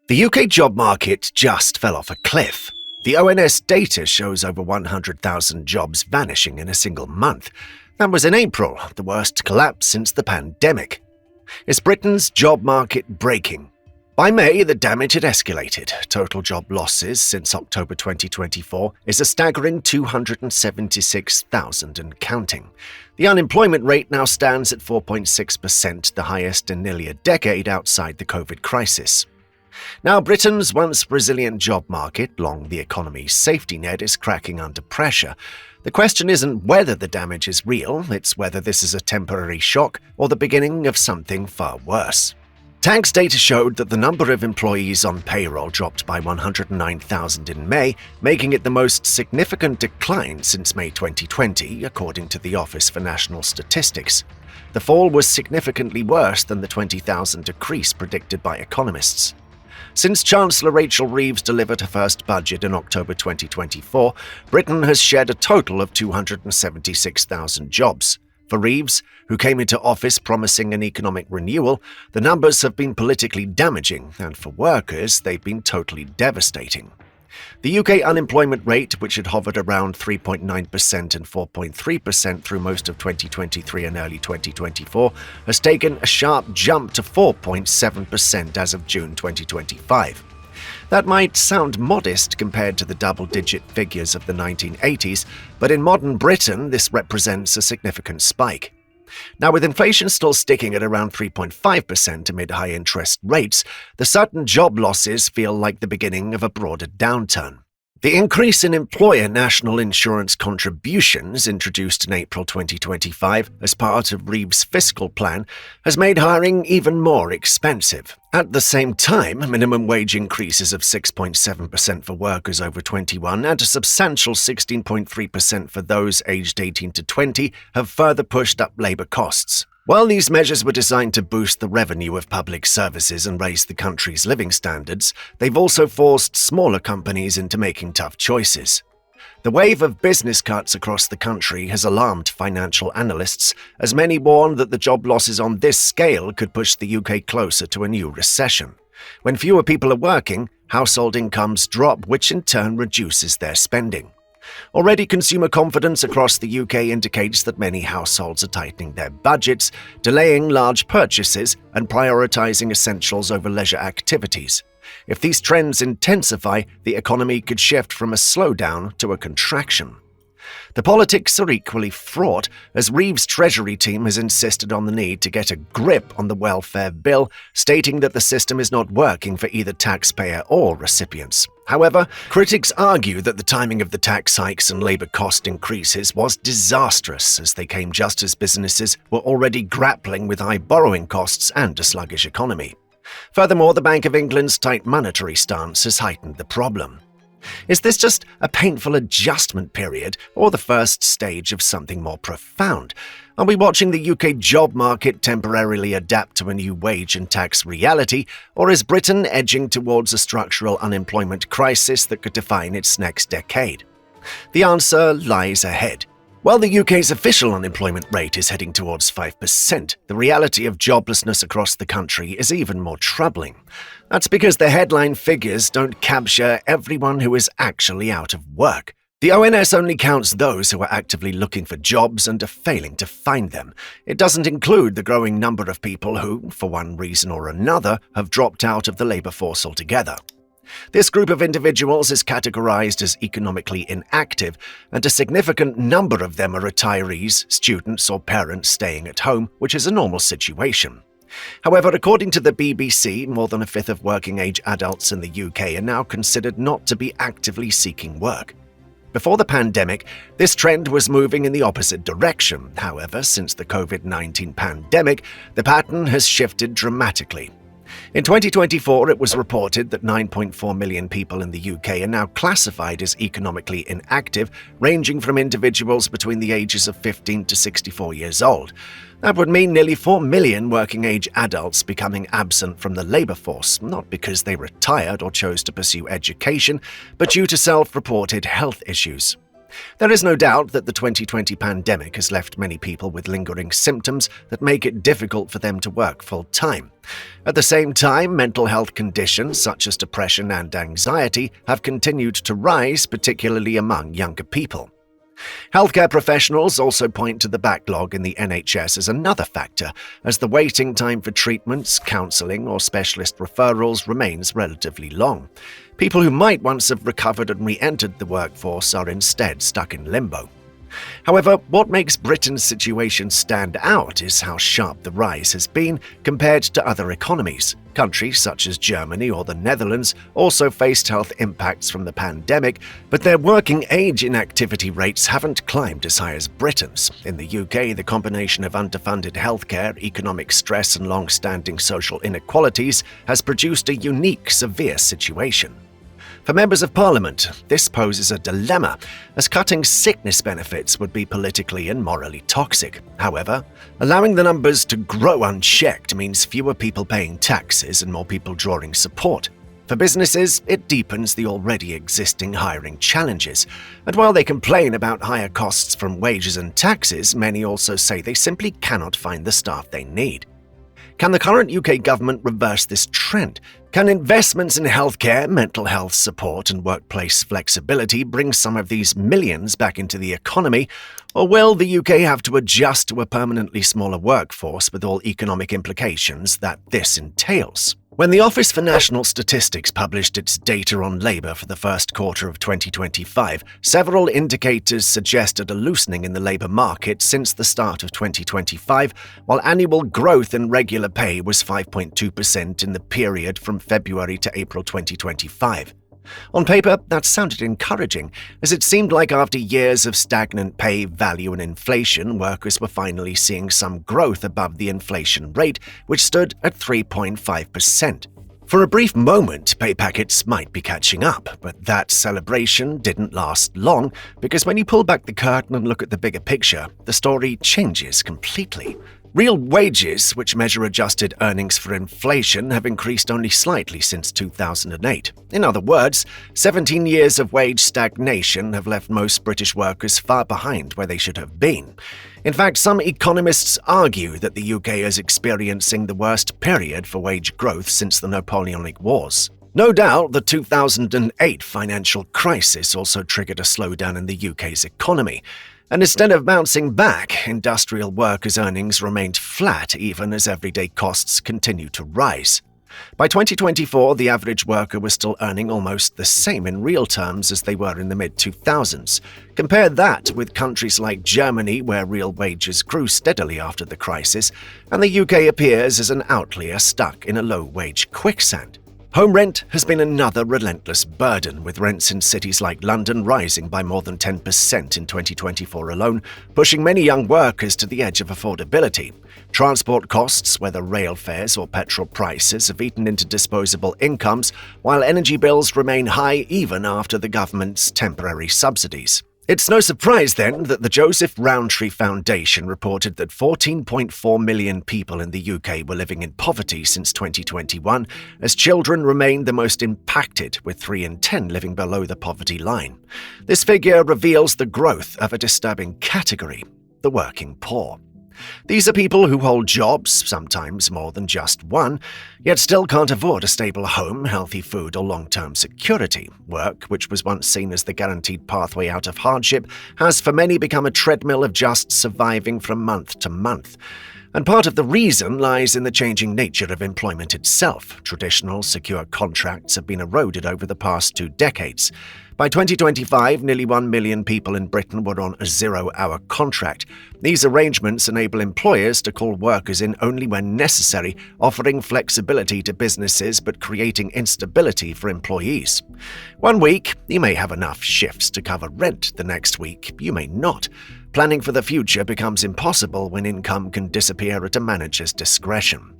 The UK job market just fell off a cliff. The ONS data shows over 100,000 jobs vanishing in a single month. That was in April, the worst collapse since the pandemic. Is Britain's job market breaking? By May, the damage had escalated. Total job losses since October 2024 is a staggering 276,000 and counting. The unemployment rate now stands at 4.6%, the highest in nearly a decade outside the COVID crisis. Now, Britain's once resilient job market, long the economy's safety net, is cracking under pressure. The question isn't whether the damage is real, it's whether this is a temporary shock or the beginning of something far worse. Tax data showed that the number of employees on payroll dropped by 109,000 in May, making it the most significant decline since May 2020, according to the Office for National Statistics. The fall was significantly worse than the 20,000 decrease predicted by economists. Since Chancellor Rachel Reeves delivered her first budget in October 2024, Britain has shed a total of 276,000 jobs. For Reeves, who came into office promising an economic renewal, the numbers have been politically damaging, and for workers, they've been totally devastating. The UK unemployment rate, which had hovered around 3.9% and 4.3% through most of 2023 and early 2024, has taken a sharp jump to 4.7% as of June 2025. That might sound modest compared to the double-digit figures of the 1980s, but in modern Britain, this represents a significant spike. Now, with inflation still sticking at around 3.5% amid high interest rates, the sudden job losses feel like the beginning of a broader downturn. The increase in employer national insurance contributions introduced in April 2025 as part of Reeves' fiscal plan has made hiring even more expensive. At the same time, minimum wage increases of 6.7% for workers over 21 and a substantial 16.3% for those aged 18 to 20 have further pushed up labour costs. While these measures were designed to boost the revenue of public services and raise the country's living standards, they've also forced smaller companies into making tough choices. The wave of business cuts across the country has alarmed financial analysts, as many warn that the job losses on this scale could push the UK closer to a new recession. When fewer people are working, household incomes drop, which in turn reduces their spending. Already, consumer confidence across the UK indicates that many households are tightening their budgets, delaying large purchases, and prioritising essentials over leisure activities. If these trends intensify, the economy could shift from a slowdown to a contraction. The politics are equally fraught, as Reeves' Treasury team has insisted on the need to get a grip on the welfare bill, stating that the system is not working for either taxpayer or recipients. However, critics argue that the timing of the tax hikes and labour cost increases was disastrous, as they came just as businesses were already grappling with high borrowing costs and a sluggish economy. Furthermore, the Bank of England's tight monetary stance has heightened the problem. Is this just a painful adjustment period or the first stage of something more profound? Are we watching the UK job market temporarily adapt to a new wage and tax reality, or is Britain edging towards a structural unemployment crisis that could define its next decade? The answer lies ahead. While the UK's official unemployment rate is heading towards 5%, the reality of joblessness across the country is even more troubling. That's because the headline figures don't capture everyone who is actually out of work. The ONS only counts those who are actively looking for jobs and are failing to find them. It doesn't include the growing number of people who, for one reason or another, have dropped out of the labour force altogether. This group of individuals is categorized as economically inactive, and a significant number of them are retirees, students, or parents staying at home, which is a normal situation. However, according to the BBC, more than a fifth of working-age adults in the UK are now considered not to be actively seeking work. Before the pandemic, this trend was moving in the opposite direction. However, since the COVID-19 pandemic, the pattern has shifted dramatically. In 2024, it was reported that 9.4 million people in the UK are now classified as economically inactive, ranging from individuals between the ages of 15 to 64 years old. That would mean nearly 4 million working-age adults becoming absent from the labour force, not because they retired or chose to pursue education, but due to self-reported health issues. There is no doubt that the 2020 pandemic has left many people with lingering symptoms that make it difficult for them to work full-time. At the same time, mental health conditions such as depression and anxiety have continued to rise, particularly among younger people. Healthcare professionals also point to the backlog in the NHS as another factor, as the waiting time for treatments, counselling, or specialist referrals remains relatively long. People who might once have recovered and re-entered the workforce are instead stuck in limbo. However, what makes Britain's situation stand out is how sharp the rise has been compared to other economies. Countries such as Germany or the Netherlands also faced health impacts from the pandemic, but their working age inactivity rates haven't climbed as high as Britain's. In the UK, the combination of underfunded healthcare, economic stress, and long-standing social inequalities has produced a unique, severe situation. For members of Parliament, this poses a dilemma, as cutting sickness benefits would be politically and morally toxic. However, allowing the numbers to grow unchecked means fewer people paying taxes and more people drawing support. For businesses, it deepens the already existing hiring challenges. And while they complain about higher costs from wages and taxes, many also say they simply cannot find the staff they need. Can the current UK government reverse this trend? Can investments in healthcare, mental health support, and workplace flexibility bring some of these millions back into the economy? Or will the UK have to adjust to a permanently smaller workforce with all economic implications that this entails? When the Office for National Statistics published its data on labour for the first quarter of 2025, several indicators suggested a loosening in the labour market since the start of 2025, while annual growth in regular pay was 5.2% in the period from February to April 2025. On paper, that sounded encouraging, as it seemed like after years of stagnant pay, value, and inflation, workers were finally seeing some growth above the inflation rate, which stood at 3.5%. For a brief moment, pay packets might be catching up, but that celebration didn't last long, because when you pull back the curtain and look at the bigger picture, the story changes completely. Real wages, which measure adjusted earnings for inflation, have increased only slightly since 2008. In other words, 17 years of wage stagnation have left most British workers far behind where they should have been. In fact, some economists argue that the UK is experiencing the worst period for wage growth since the Napoleonic Wars. No doubt, the 2008 financial crisis also triggered a slowdown in the UK's economy. And instead of bouncing back, industrial workers' earnings remained flat even as everyday costs continued to rise. By 2024, the average worker was still earning almost the same in real terms as they were in the mid-2000s. Compare that with countries like Germany, where real wages grew steadily after the crisis, and the UK appears as an outlier stuck in a low-wage quicksand. Home rent has been another relentless burden, with rents in cities like London rising by more than 10% in 2024 alone, pushing many young workers to the edge of affordability. Transport costs, whether rail fares or petrol prices, have eaten into disposable incomes, while energy bills remain high even after the government's temporary subsidies. It's no surprise, then, that the Joseph Rowntree Foundation reported that 14.4 million people in the UK were living in poverty since 2021, as children remain the most impacted, with 3 in 10 living below the poverty line. This figure reveals the growth of a disturbing category: the working poor. These are people who hold jobs, sometimes more than just one, yet still can't afford a stable home, healthy food, or long-term security. Work, which was once seen as the guaranteed pathway out of hardship, has for many become a treadmill of just surviving from month to month. And part of the reason lies in the changing nature of employment itself. Traditional, secure contracts have been eroded over the past 2 decades. By 2025, nearly 1 million people in Britain were on a 0-hour contract. These arrangements enable employers to call workers in only when necessary, offering flexibility to businesses but creating instability for employees. One week, you may have enough shifts to cover rent. The next week, you may not. Planning for the future becomes impossible when income can disappear at a manager's discretion.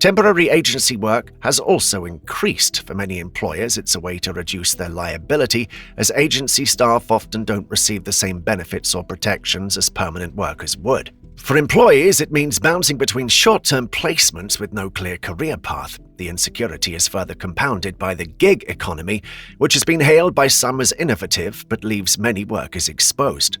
Temporary agency work has also increased. For many employers, it's a way to reduce their liability, as agency staff often don't receive the same benefits or protections as permanent workers would. For employees, it means bouncing between short-term placements with no clear career path. The insecurity is further compounded by the gig economy, which has been hailed by some as innovative but leaves many workers exposed.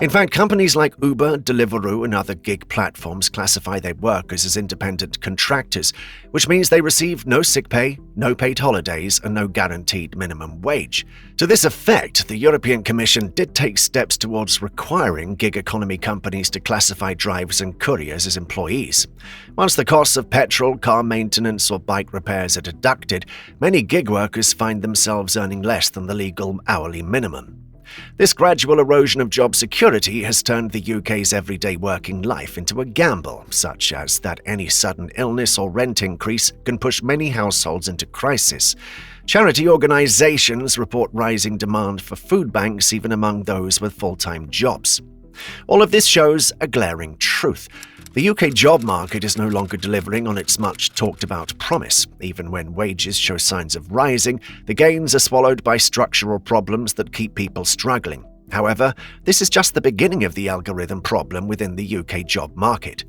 In fact, companies like Uber, Deliveroo, and other gig platforms classify their workers as independent contractors, which means they receive no sick pay, no paid holidays, and no guaranteed minimum wage. To this effect, the European Commission did take steps towards requiring gig economy companies to classify drivers and couriers as employees. Once the costs of petrol, car maintenance, or bike repairs are deducted, many gig workers find themselves earning less than the legal hourly minimum. This gradual erosion of job security has turned the UK's everyday working life into a gamble, such as that any sudden illness or rent increase can push many households into crisis. Charity organisations report rising demand for food banks even among those with full-time jobs. All of this shows a glaring truth. The UK job market is no longer delivering on its much-talked-about promise. Even when wages show signs of rising, the gains are swallowed by structural problems that keep people struggling. However, this is just the beginning of the algorithm problem within the UK job market.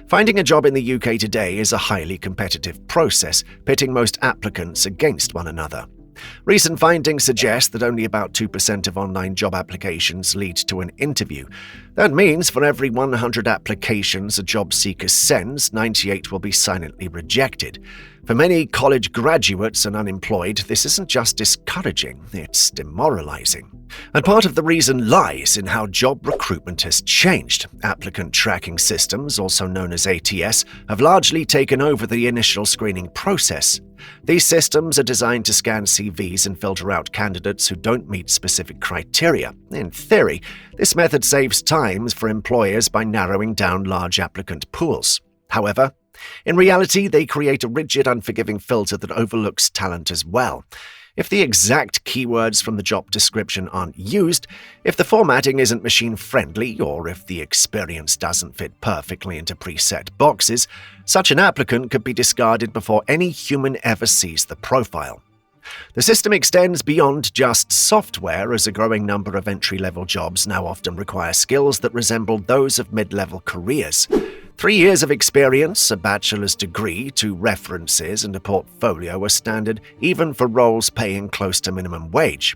Finding a job in the UK today is a highly competitive process, pitting most applicants against one another. Recent findings suggest that only about 2% of online job applications lead to an interview. That means for every 100 applications a job seeker sends, 98 will be silently rejected. For many college graduates and unemployed, this isn't just discouraging, it's demoralizing. And part of the reason lies in how job recruitment has changed. Applicant tracking systems, also known as ATS, have largely taken over the initial screening process. These systems are designed to scan CVs and filter out candidates who don't meet specific criteria. In theory, this method saves time for employers by narrowing down large applicant pools. However, in reality, they create a rigid, unforgiving filter that overlooks talent as well. If the exact keywords from the job description aren't used, if the formatting isn't machine-friendly, or if the experience doesn't fit perfectly into preset boxes, such an applicant could be discarded before any human ever sees the profile. The system extends beyond just software, as a growing number of entry-level jobs now often require skills that resemble those of mid-level careers. 3 years of experience, a bachelor's degree, 2 references, and a portfolio are standard even for roles paying close to minimum wage.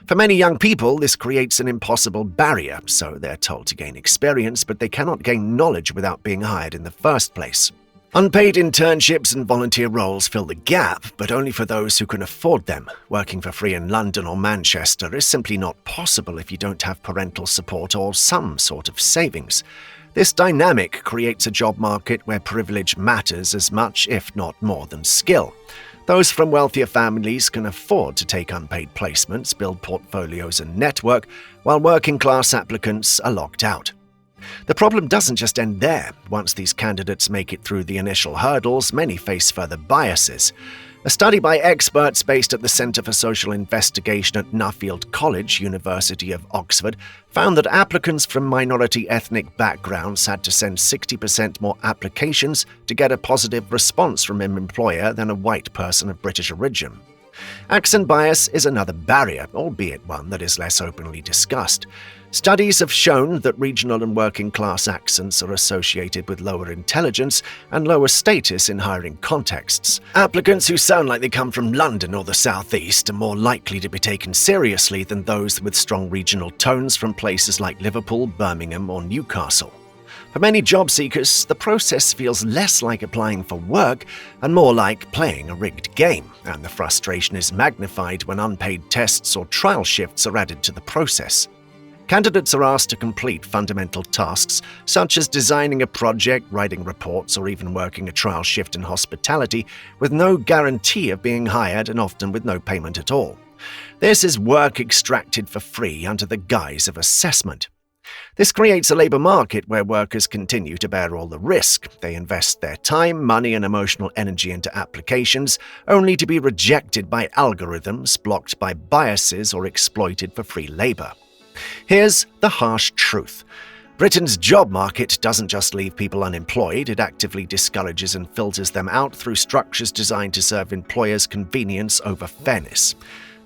For many young people, this creates an impossible barrier, so they're told to gain experience, but they cannot gain knowledge without being hired in the first place. Unpaid internships and volunteer roles fill the gap, but only for those who can afford them. Working for free in London or Manchester is simply not possible if you don't have parental support or some sort of savings. This dynamic creates a job market where privilege matters as much, if not more, than skill. Those from wealthier families can afford to take unpaid placements, build portfolios and network, while working-class applicants are locked out. The problem doesn't just end there. Once these candidates make it through the initial hurdles, many face further biases. A study by experts based at the Centre for Social Investigation at Nuffield College, University of Oxford, found that applicants from minority ethnic backgrounds had to send 60% more applications to get a positive response from an employer than a white person of British origin. Accent bias is another barrier, albeit one that is less openly discussed. Studies have shown that regional and working-class accents are associated with lower intelligence and lower status in hiring contexts. Applicants who sound like they come from London or the South East are more likely to be taken seriously than those with strong regional tones from places like Liverpool, Birmingham, or Newcastle. For many job seekers, the process feels less like applying for work and more like playing a rigged game, and the frustration is magnified when unpaid tests or trial shifts are added to the process. Candidates are asked to complete fundamental tasks such as designing a project, writing reports, or even working a trial shift in hospitality with no guarantee of being hired and often with no payment at all. This is work extracted for free under the guise of assessment. This creates a labour market where workers continue to bear all the risk. They invest their time, money, and emotional energy into applications, only to be rejected by algorithms, blocked by biases, or exploited for free labour. Here's the harsh truth. Britain's job market doesn't just leave people unemployed, it actively discourages and filters them out through structures designed to serve employers' convenience over fairness.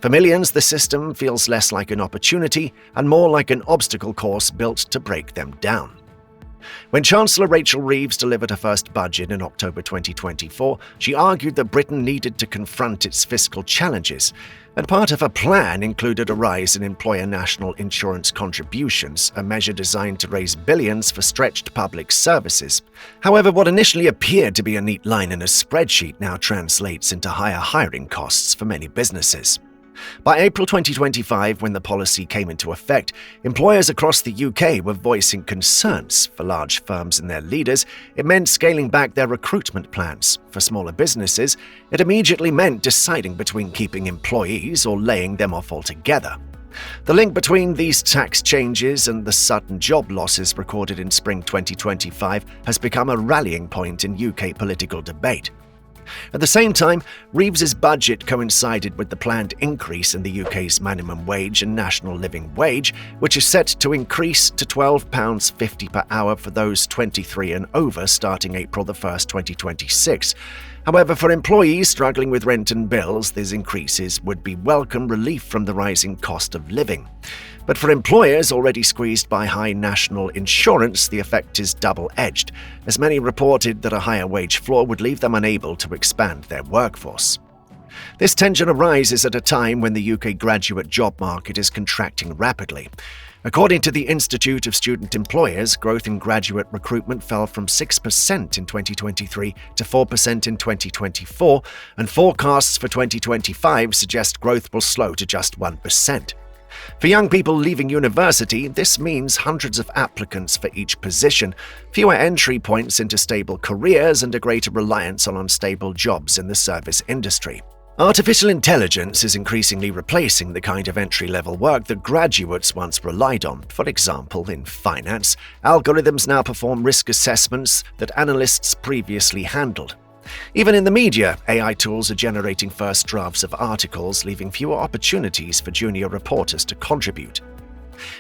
For millions, the system feels less like an opportunity and more like an obstacle course built to break them down. When Chancellor Rachel Reeves delivered her first budget in October 2024, she argued that Britain needed to confront its fiscal challenges, and part of her plan included a rise in employer national insurance contributions, a measure designed to raise billions for stretched public services. However, what initially appeared to be a neat line in a spreadsheet now translates into higher hiring costs for many businesses. By April 2025, when the policy came into effect, employers across the UK were voicing concerns. For large firms and their leaders, it meant scaling back their recruitment plans. For smaller businesses, it immediately meant deciding between keeping employees or laying them off altogether. The link between these tax changes and the sudden job losses recorded in spring 2025 has become a rallying point in UK political debate. At the same time, Reeves's budget coincided with the planned increase in the UK's minimum wage and national living wage, which is set to increase to £12.50 per hour for those 23 and over starting April 1, 2026. However, for employees struggling with rent and bills, these increases would be welcome relief from the rising cost of living. But for employers already squeezed by high national insurance, the effect is double-edged, as many reported that a higher wage floor would leave them unable to expand their workforce. This tension arises at a time when the UK graduate job market is contracting rapidly. According to the Institute of Student Employers, growth in graduate recruitment fell from 6% in 2023 to 4% in 2024, and forecasts for 2025 suggest growth will slow to just 1%. For young people leaving university, this means hundreds of applicants for each position, fewer entry points into stable careers, and a greater reliance on unstable jobs in the service industry. Artificial intelligence is increasingly replacing the kind of entry-level work that graduates once relied on. For example, in finance, algorithms now perform risk assessments that analysts previously handled. Even in the media, AI tools are generating first drafts of articles, leaving fewer opportunities for junior reporters to contribute.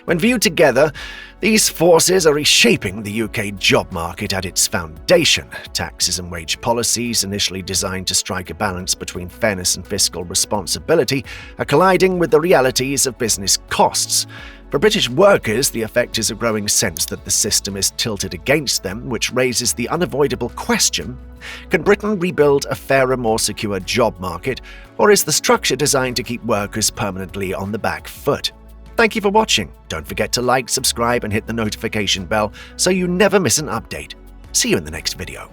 When viewed together, these forces are reshaping the UK job market at its foundation. Taxes and wage policies, initially designed to strike a balance between fairness and fiscal responsibility, are colliding with the realities of business costs. For British workers, the effect is a growing sense that the system is tilted against them, which raises the unavoidable question: can Britain rebuild a fairer, more secure job market, or is the structure designed to keep workers permanently on the back foot? Thank you for watching. Don't forget to like, subscribe, and hit the notification bell so you never miss an update. See you in the next video.